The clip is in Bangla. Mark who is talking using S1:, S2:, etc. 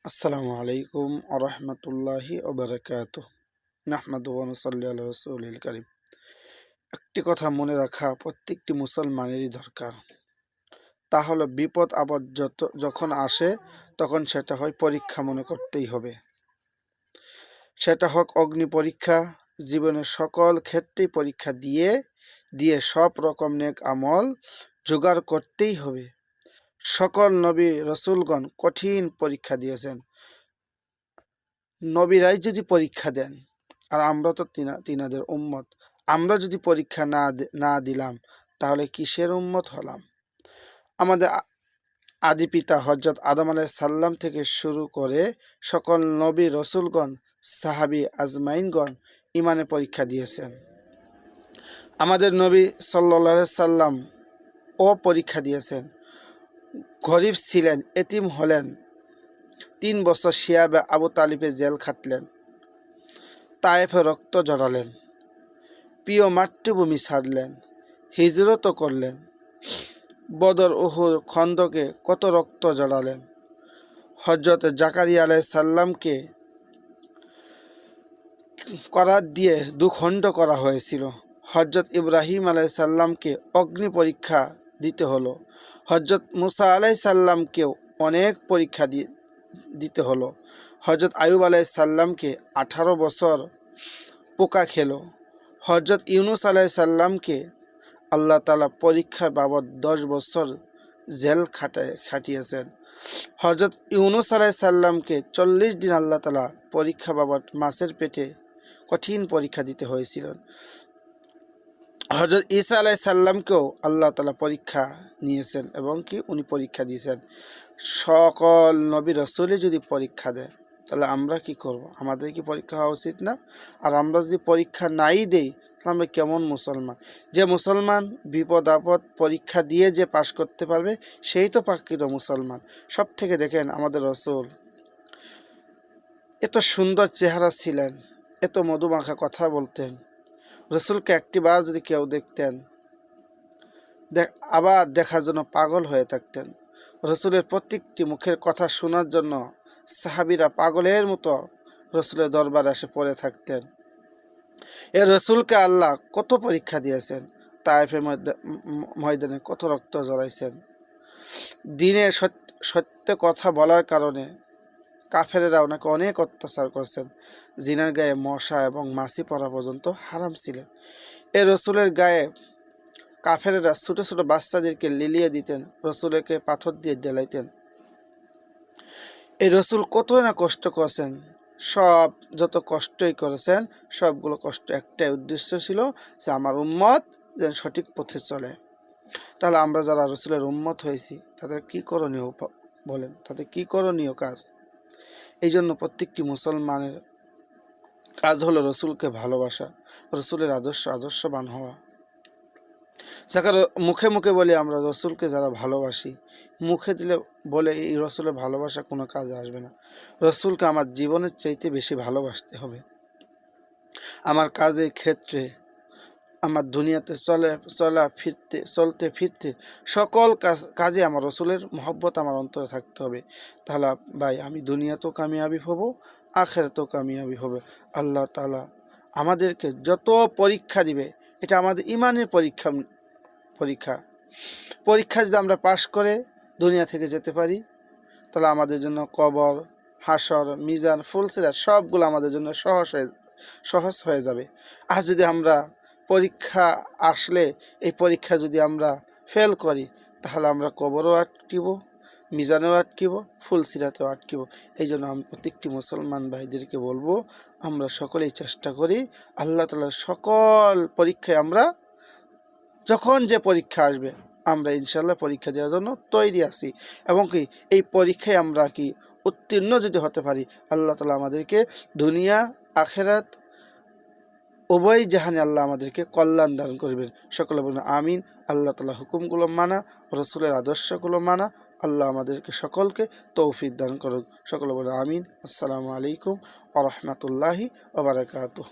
S1: আসসালামু আলাইকুম আরহামতুল্লাহি ওবারাকাতুহ। নাহমাদুহু ওয়া নুসাল্লি আলা রাসূলিল কারীম। একটি কথা মনে রাখা প্রত্যেকটি মুসলমানেরই দরকার। তা হলো বিপদ আপদ যখন আসে তখন সেটা হয় পরীক্ষা মনে করতেই হবে। সেটা হোক অগ্নি পরীক্ষা, জীবনের সকল ক্ষেত্রেই পরীক্ষা দিয়ে দিয়ে সব রকম নেক আমল জোগাড় করতেই হবে। সকল নবী রসুলগণ কঠিন পরীক্ষা দিয়েছেন। নবীরাই যদি পরীক্ষা দেন আর আমরা তো তিনাদের উম্মত, আমরা যদি পরীক্ষা না দিলাম তাহলে কিসের উম্মত হলাম? আমাদের আদি পিতা হযরত আদম আলাইহিস সালাম থেকে শুরু করে সকল নবী রসুলগণ, সাহাবী আজমাইনগণ ইমানে পরীক্ষা দিয়েছেন। আমাদের নবী সাল্লাল্লাহু আলাইহি সাল্লাম ও পরীক্ষা দিয়েছেন। গরিব ছিলেন, এতিম হলেন, ৩ বছর শিয়াবে আবু তালিবে জেল খাটলেন, তায়েফে রক্ত জড়ালেন, প্রিয় মাতৃভূমি ছাড়লেন, হিজরতও করলেন, বদর উহুদ খন্দকে কত রক্ত জড়ালেন। হযরত জাকারিয়া আলাইহিস সালামকে করাত দিয়ে দুখণ্ড করা হয়েছিল। হযরত ইব্রাহিম আলাইহিস সালামকে অগ্নি পরীক্ষা দিতে হলো। হযরত মুসা আলাইহিস সালামকেও অনেক পরীক্ষা দিতে হলো। হযরত আইয়ুব আলাইহিস সালামকে 18 বছর পোকা খেলো। হযরত ইউনুস আলাইহিস সালামকে আল্লাহ তাআলা পরীক্ষার বাবদ 10 বছর জেল খাটিয়েছেন। হযরত ইউনুস আলাইহিস সালামকে 40 দিন আল্লাহ তাআলা পরীক্ষা বাবদ মাছের পেটে কঠিন পরীক্ষা দিতে হয়েছিল। হযরত ঈসা আলাইহিস সালামকেও আল্লাহ তাআলা পরীক্ষা নিয়েছেন এবং উনি পরীক্ষা দিয়েছেন। সকল নবী রাসূলই যদি পরীক্ষা দেয় তাহলে আমরা কি করব? আমাদের কি পরীক্ষা হওয়া উচিত না? আর আমরা যদি পরীক্ষা নাই দেই তাহলে আমরা কেমন মুসলমান? যে মুসলমান বিপদ আপদ পরীক্ষা দিয়ে যে পাশ করতে পারবে সেই তো প্রকৃত মুসলমান। সব থেকে দেখেন আমাদের রাসূল এত সুন্দর চেহারা ছিলেন, এত মধুমাখা কথা বলতেন। রাসূলকে একটিবার যদি কেউ দেখতেন আবার দেখার জন্য পাগল হয়ে থাকতেন। রাসূলের প্রত্যেকটি মুখের কথা শোনার জন্য সাহাবীরা পাগলের মতো রাসূলের দরবারে এসে পড়ে থাকতেন। এ রাসূলকে আল্লাহ কত পরীক্ষা দিয়েছেন, তায়েফের ময়দানে কত রক্ত ঝরাইছেন। দিনে সত্য কথা বলার কারণে কাফেরেরা ওনাকে অনেক অত্যাচার করছেন। জিনার গায়ে মশা এবং মাছি পড়া পর্যন্ত হারাম ছিলেন। এ রাসূলের গায়ে কাফেরেরা ছোট ছোট বাচ্চাদেরকে লিলিয়ে দিতেন, রাসূলকে পাথর দিয়ে জ্বালাইতেন। এই রাসূল কত না কষ্ট করেছেন। যত কষ্টই করেছেন সবগুলো কষ্ট একটাই উদ্দেশ্য ছিল যে আমার উম্মত যেন সঠিক পথে চলে। তাহলে আমরা যারা রাসূলের উম্মত হয়েছি তাদের কি করণীয় বলেন? তাদের কি করণীয় কাজ? এই জন্য প্রত্যেকটি মুসলমানের কাজ হলো রাসূলকে ভালোবাসা, রাসূলের আদর্শবান হওয়া। যাকে মুখে মুখে বলি আমরা রাসূলকে যারা ভালোবাসি, মুখে দিলে বলে এই রাসূলের ভালোবাসা কোনো কাজে আসবে না। রাসূলকে আমার জীবনের চাইতে বেশি ভালোবাসতে হবে। আমার কাজের ক্ষেত্রে, আমার দুনিয়াতে চলতে ফিরতে সকল কাজে আমার রাসূলের মহব্বত আমার অন্তরে থাকতে হবে। তাহলে ভাই আমি দুনিয়াতেও কামিয়াবি হব, আখিরাতেও কামিয়াবি হবে। আল্লাহ তাআলা আমাদেরকে যত পরীক্ষা দিবে এটা আমাদের ঈমানের পরীক্ষা যদি আমরা পাশ করে দুনিয়া থেকে যেতে পারি তাহলে আমাদের জন্য কবর, হাসর, মিজান, ফুলসিরাত সবগুলো আমাদের জন্য সহজ হয়ে যাবে। আর যদি আমরা পরীক্ষা আসলে এই পরীক্ষা যদি আমরা ফেল করি তাহলে আমরা কবরও আটকিব, মিজানেও আটকিব, ফুলসিরাতেও আটকিব। এই জন্য আমি প্রত্যেকটি মুসলমান ভাইদেরকে বলবো আমরা সকলেই চেষ্টা করি আল্লাহ তাআলার সকল পরীক্ষায় আমরা যখন যে পরীক্ষা আসবে আমরা ইনশাল্লাহ পরীক্ষা দেওয়ার জন্য তৈরি আছি এবং এই পরীক্ষায় আমরা উত্তীর্ণ যদি হতে পারি আল্লাহ তাআলা আমাদেরকে দুনিয়া আখিরাত উভয় জাহানে আল্লাহ আমাদেরকে কল্যাণ দান করবেন। সকলে বলুন আমিন। আল্লাহ তাআলার হুকুমগুলো মানা, রাসূলের আদর্শগুলো মানা, আল্লাহ আমাদেরকে সকলকে তৌফিক দান করুন। সকলে বলুন আমিন। আসসালামু আলাইকুম ওয়া রাহমাতুল্লাহি ওয়া বারাকাতুহু।